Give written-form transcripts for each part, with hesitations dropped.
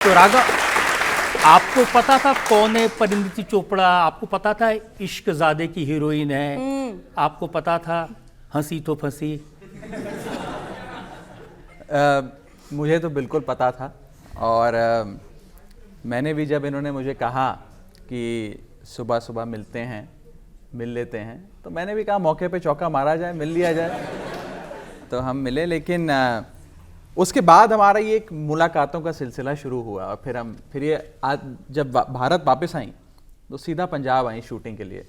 तो राघव, आपको पता था कौन है परिणीति चोपड़ा? आपको पता था इश्कजादे की हीरोइन है? आपको पता था हंसी तो फंसी? मुझे तो बिल्कुल पता था। और मैंने भी जब इन्होंने मुझे कहा कि सुबह सुबह मिलते हैं, मिल लेते हैं, तो मैंने भी कहा मौके पे चौका मारा जाए, मिल लिया जाए। तो हम मिले, लेकिन उसके बाद हमारा ये एक मुलाकातों का सिलसिला शुरू हुआ। और फिर ये आज जब भारत वापस आई तो सीधा पंजाब आई शूटिंग के लिए।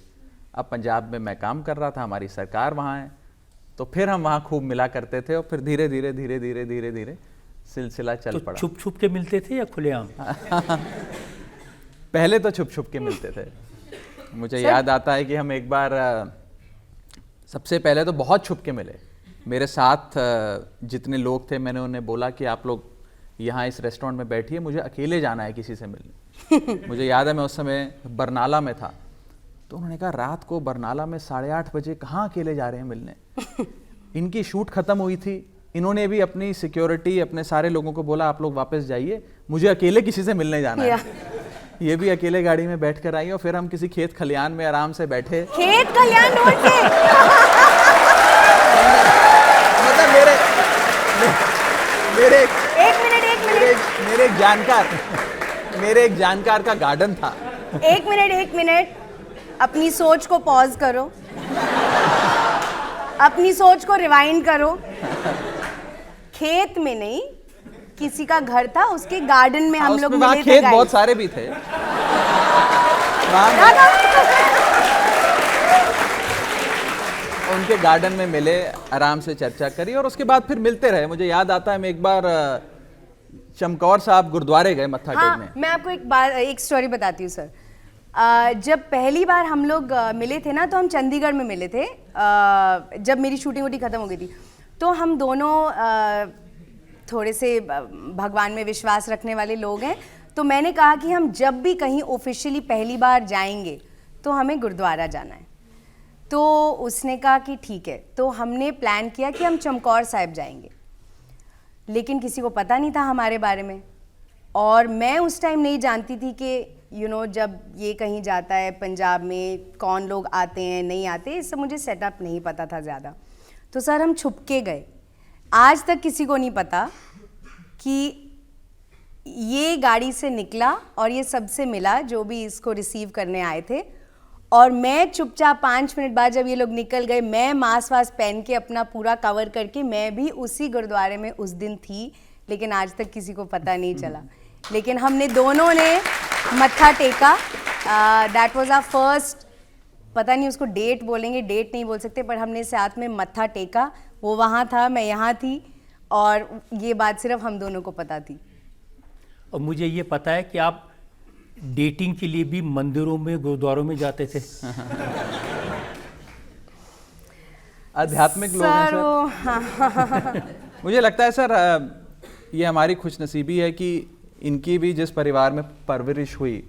अब पंजाब में मैं काम कर रहा था, हमारी सरकार वहाँ है, तो फिर हम वहाँ खूब मिला करते थे। और फिर धीरे धीरे सिलसिला चल पड़ा। छुप छुप के मिलते थे या खुलेआम? पहले तो छुप छुप के मिलते थे। मुझे याद आता है कि हम एक बार सबसे पहले तो बहुत छुप के मिले। मेरे साथ जितने लोग थे, मैंने उन्हें बोला कि आप लोग यहाँ इस रेस्टोरेंट में बैठिए, मुझे अकेले जाना है किसी से मिलने। मुझे याद है मैं उस समय बरनाला में था। तो उन्होंने कहा रात को बरनाला में 8:30 बजे कहाँ अकेले जा रहे हैं मिलने? इनकी शूट खत्म हुई थी, इन्होंने भी अपनी सिक्योरिटी, अपने सारे लोगों को बोला आप लोग वापस जाइए, मुझे अकेले किसी से मिलने जाना है। ये भी अकेले गाड़ी में बैठ कर आई और फिर हम किसी खेत खलियान में आराम से बैठे। खेत खलियान ढूंढते? मतलब मेरे एक जानकार का गार्डन था। एक मिनट, अपनी सोच को पॉज करो, अपनी सोच को रिवाइंड करो। खेत में नहीं, किसी का घर था, उसके गार्डन में हम लोग मिले थे। खेत बहुत सारे भी थे। उनके गार्डन में मिले, आराम से चर्चा करी और उसके बाद फिर मिलते रहे। मुझे याद आता है मैं एक बार चमकौर साहब गुरुद्वारे गए मत्था टेकने। मैं आपको एक स्टोरी बताती हूँ सर। जब पहली बार हम लोग मिले थे ना, तो हम चंडीगढ़ में मिले थे। जब मेरी शूटिंग वूटिंग खत्म हो गई थी, तो हम दोनों थोड़े से भगवान में विश्वास रखने वाले लोग हैं। तो मैंने कहा कि हम जब भी कहीं ऑफिशियली पहली बार जाएंगे तो हमें गुरुद्वारा जाना है। तो उसने कहा कि ठीक है। तो हमने प्लान किया कि हम चमकौर साहिब जाएंगे, लेकिन किसी को पता नहीं था हमारे बारे में। और मैं उस टाइम नहीं जानती थी कि जब ये कहीं जाता है पंजाब में, कौन लोग आते हैं नहीं आते, इससे मुझे सेटअप नहीं पता था ज़्यादा। तो सर हम छुप के गए। आज तक किसी को नहीं पता कि ये गाड़ी से निकला और ये सबसे मिला जो भी इसको रिसीव करने आए थे। और मैं चुपचाप 5 मिनट बाद जब ये लोग निकल गए, मैं मास्क वास्क पहन के अपना पूरा कवर करके मैं भी उसी गुरुद्वारे में उस दिन थी, लेकिन आज तक किसी को पता नहीं चला। लेकिन हमने दोनों ने मत्था टेका। दैट वाज आवर फर्स्ट, पता नहीं उसको डेट बोलेंगे, डेट नहीं बोल सकते, पर हमने साथ में मत्था टेका। वो वहाँ था, मैं यहाँ थी, और ये बात सिर्फ हम दोनों को पता थी। और मुझे ये पता है कि आप डेटिंग के लिए भी मंदिरों में, गुरुद्वारों में जाते थे। आध्यात्मिक लोग हैं सर। मुझे लगता है सर, ये हमारी खुशनसीबी है कि इनकी भी जिस परिवार में परवरिश हुई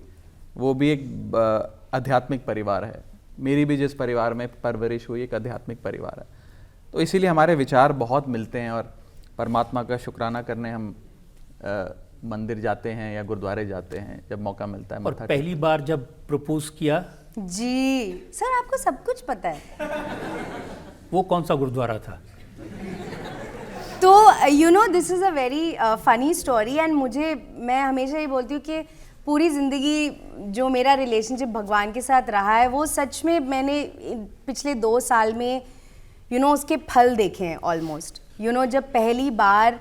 वो भी एक आध्यात्मिक परिवार है। मेरी भी जिस परिवार में परवरिश हुई एक आध्यात्मिक परिवार है। तो इसीलिए हमारे विचार बहुत मिलते हैं और परमात्मा का शुक्राना करने हम मंदिर जाते हैं या गुरुद्वारे जाते हैं जब मौका मिलता है। और पहली बार जब प्रपोज किया? जी सर, आपको सब कुछ पता है। वो कौन सा गुरुद्वारा था? तो this is a very funny story. And मैं हमेशा ये बोलती हूँ कि पूरी ज़िंदगी जो मेरा रिलेशनशिप भगवान के साथ रहा है, वो सच में मैंने पिछले 2 साल में उसके फल देखे हैं ऑलमोस्ट। जब पहली बार,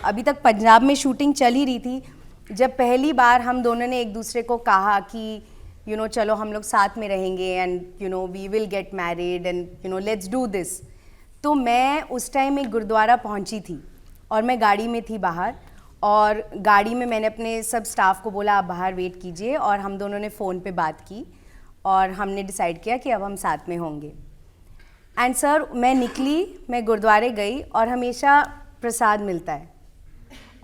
अभी तक पंजाब में शूटिंग चल ही रही थी, जब पहली बार हम दोनों ने एक दूसरे को कहा कि चलो हम लोग साथ में रहेंगे and we will get married and let's do this. तो मैं उस टाइम एक गुरुद्वारा पहुंची थी और मैं गाड़ी में थी बाहर, और गाड़ी में मैंने अपने सब स्टाफ को बोला आप बाहर वेट कीजिए, और हम दोनों ने फ़ोन पे बात की और हमने डिसाइड किया कि अब हम साथ में होंगे। एंड सर, मैं निकली, मैं गुरुद्वारे गई और हमेशा प्रसाद मिलता है,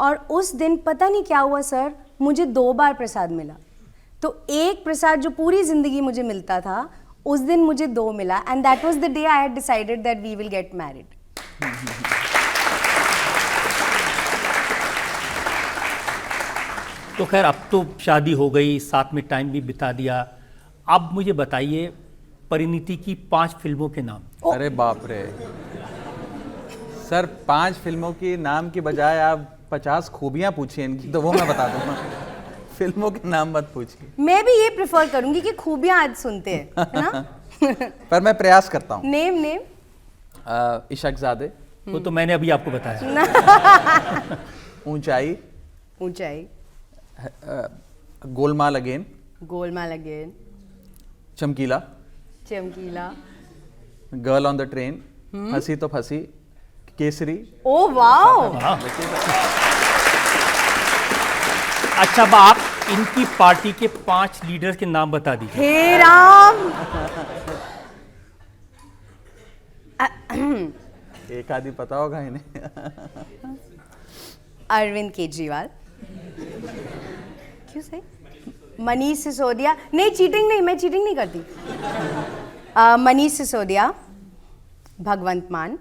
और उस दिन पता नहीं क्या हुआ सर, मुझे 2 बार प्रसाद मिला। तो एक प्रसाद जो पूरी ज़िंदगी मुझे मिलता था, उस दिन मुझे 2 मिला, and that was the day I had decided that we will get married. तो खैर अब तो शादी हो गई, साथ में टाइम भी बिता दिया। अब मुझे बताइए परिणीति की 5 फिल्मों के नाम। अरे बाप रे सर, 5 फिल्मों की नाम की बजाय आप 50 खूबियां पूछिए इनकी, तो वो मैं बता दूंगा। फिल्मों के नाम मत पूछिए। मैं भी ये प्रेफर करूंगी कि खूबियां आज सुनते हैं, है ना? पर मैं प्रयास करता हूँ। नेम इशकजादे, वो तो मैंने अभी आपको बताया। ऊंचाई, ऊंचाई, गोलमाल अगेन, गोलमाल अगेन, चमकीला, चमकीला, गर्ल ऑन द ट्रेन, हंसी तो फंसी, केसरी। Oh wow. हाँ। अच्छा अब आप इनकी पार्टी के 5 लीडर्स के नाम बता दीजिए। हे राम। एक आदि पता होगा इन्हें। अरविंद केजरीवाल, क्यों सही, मनीष सिसोदिया, नहीं चीटिंग नहीं, मैं चीटिंग नहीं करती। मनीष सिसोदिया, भगवंत मान,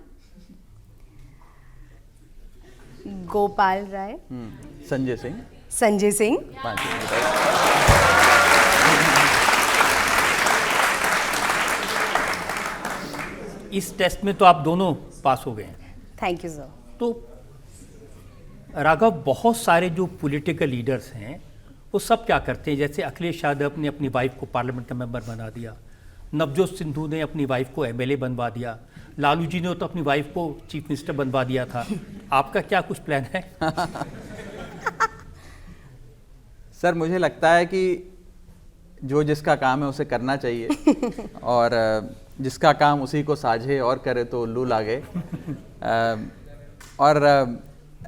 गोपाल राय, संजय सिंह, संजय सिंह, 5। इस टेस्ट में तो आप दोनों पास हो गए हैं। Thank you sir. तो राघव, बहुत सारे जो पॉलिटिकल लीडर्स हैं वो सब क्या करते हैं, जैसे अखिलेश यादव ने अपनी वाइफ को पार्लियामेंट का मेंबर बना दिया, नवजोत सिद्धू ने अपनी वाइफ को एमएलए बनवा दिया, लालू जी ने तो अपनी वाइफ को चीफ मिनिस्टर बनवा दिया था। आपका क्या कुछ प्लान है? सर मुझे लगता है कि जो जिसका काम है उसे करना चाहिए और जिसका काम उसी को साझे और करे तो उल्लू लागे। और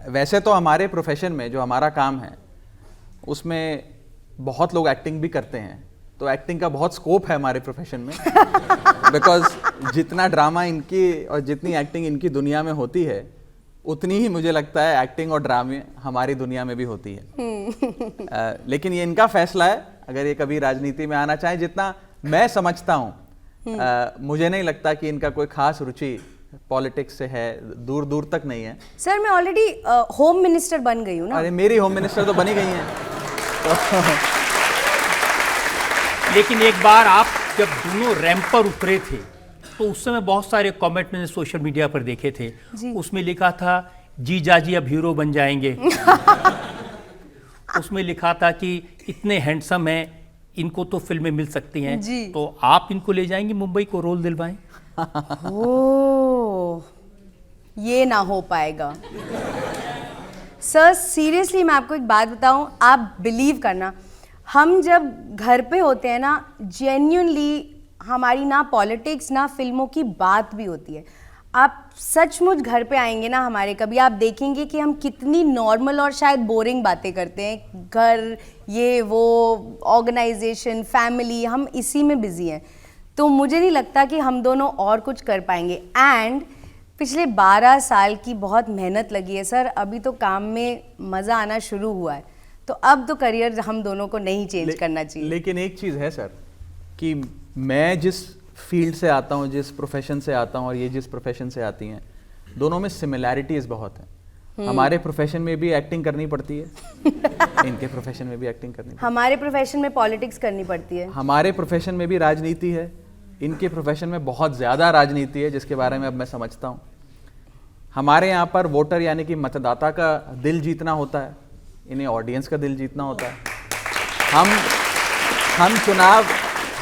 वैसे तो हमारे प्रोफेशन में जो हमारा काम है उसमें बहुत लोग एक्टिंग भी करते हैं, तो एक्टिंग का बहुत स्कोप है हमारे प्रोफेशन में। बिकॉज जितना ड्रामा इनकी और जितनी एक्टिंग इनकी दुनिया में होती है उतनी ही मुझे लगता है एक्टिंग और ड्रामे हमारी दुनिया में भी होती है। लेकिन ये इनका फैसला है, अगर ये कभी राजनीति में आना चाहें। जितना मैं समझता हूँ मुझे नहीं लगता कि इनका कोई खास रुचि पॉलिटिक्स से है, दूर दूर तक नहीं है। सर मैं ऑलरेडी होम मिनिस्टर बन गई हूँ ना। अरे मेरी होम मिनिस्टर तो बनी गई हैं। लेकिन एक बार आप जब दोनों रैंप पर उतरे थे तो उस समय बहुत सारे कमेंट मैंने सोशल मीडिया पर देखे थे, उसमें लिखा था जीजा जी अब हीरो बन जाएंगे। उसमें लिखा था कि इतने हैंडसम हैं, इनको तो फिल्में मिल सकती हैं, तो आप इनको ले जाएंगे मुंबई को रोल दिलवाएं। ओह, ये ना हो पाएगा सर। सीरियसली मैं आपको एक बात बताऊं, आप बिलीव करना, हम जब घर पे होते हैं ना, जेन्युइनली हमारी ना पॉलिटिक्स ना फिल्मों की बात भी होती है। आप सचमुच घर पे आएंगे ना हमारे कभी, आप देखेंगे कि हम कितनी नॉर्मल और शायद बोरिंग बातें करते हैं। घर, ये वो, ऑर्गेनाइजेशन, फैमिली, हम इसी में बिजी हैं। तो मुझे नहीं लगता कि हम दोनों और कुछ कर पाएंगे। एंड पिछले 12 साल की बहुत मेहनत लगी है सर, अभी तो काम में मज़ा आना शुरू हुआ है, तो अब तो करियर हम दोनों को नहीं चेंज करना चाहिए। लेकिन एक चीज़ है सर कि मैं जिस फील्ड से आता हूँ, जिस प्रोफेशन से आता हूँ और ये जिस प्रोफेशन से आती हैं, दोनों में सिमिलैरिटीज़ बहुत हैं। हमारे प्रोफेशन में भी एक्टिंग करनी पड़ती है, इनके प्रोफेशन में भी एक्टिंग करनी पड़ती है। हमारे प्रोफेशन में पॉलिटिक्स करनी पड़ती है, हमारे प्रोफेशन में भी राजनीति है, इनके प्रोफेशन में बहुत ज़्यादा राजनीति है, जिसके बारे में अब मैं समझता हूँ। हमारे यहाँ पर वोटर यानी कि मतदाता का दिल जीतना होता है, इन्हें ऑडियंस का दिल जीतना होता है।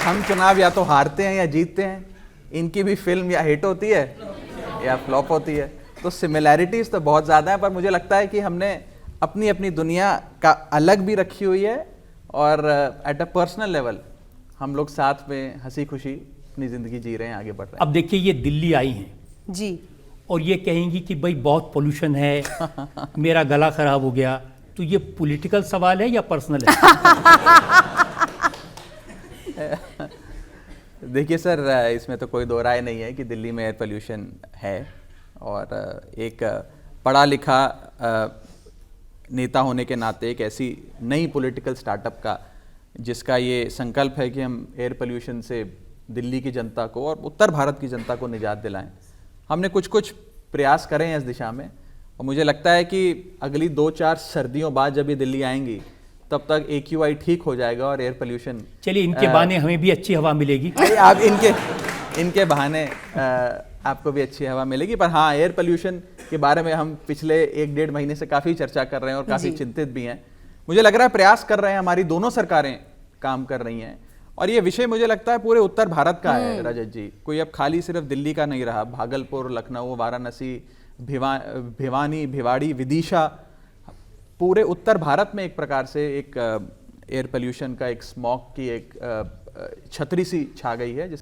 हम चुनाव या तो हारते हैं या जीतते हैं, इनकी भी फिल्म या हिट होती है या फ्लॉप होती है। तो सिमिलैरिटीज़ तो बहुत ज़्यादा है, पर मुझे लगता है कि हमने अपनी अपनी दुनिया का अलग भी रखी हुई है और एट अ पर्सनल लेवल हम लोग साथ में हंसी खुशी अपनी ज़िंदगी जी रहे हैं, आगे बढ़ रहे हैं। अब देखिए ये दिल्ली आई हैं जी, और ये कहेंगी कि भाई बहुत पोल्यूशन है, मेरा गला खराब हो गया, तो ये पॉलिटिकल सवाल है या पर्सनल है? देखिए सर, इसमें तो कोई दो राय नहीं है कि दिल्ली में एयर पोल्यूशन है, और एक पढ़ा लिखा नेता होने के नाते एक ऐसी नई पॉलिटिकल स्टार्टअप का जिसका ये संकल्प है कि हम एयर पोल्यूशन से दिल्ली की जनता को और उत्तर भारत की जनता को निजात दिलाएं, हमने कुछ कुछ प्रयास करें हैं इस दिशा में। और मुझे लगता है कि अगली 2-4 सर्दियों बाद जब ये दिल्ली आएंगी तब तक AQI ठीक हो जाएगा और एयर पोल्यूशन। चलिए इनके बहाने हमें भी अच्छी हवा मिलेगी। आप इनके बहाने आपको भी अच्छी हवा मिलेगी। पर हाँ, एयर पोल्यूशन के बारे में हम पिछले 1-1.5 महीने से काफ़ी चर्चा कर रहे हैं और काफ़ी चिंतित भी हैं। मुझे लग रहा है प्रयास कर रहे हैं, हमारी दोनों सरकारें काम कर रही हैं और ये विषय मुझे लगता है पूरे उत्तर भारत का है रजत जी। कोई अब खाली सिर्फ दिल्ली का नहीं रहा, भागलपुर, लखनऊ, वाराणसी, भिवानी, भिवाड़ी, विदिशा, पूरे उत्तर भारत में एक प्रकार से एक एयर पोल्यूशन का, एक स्मॉग की एक छतरी सी छा गई है जिस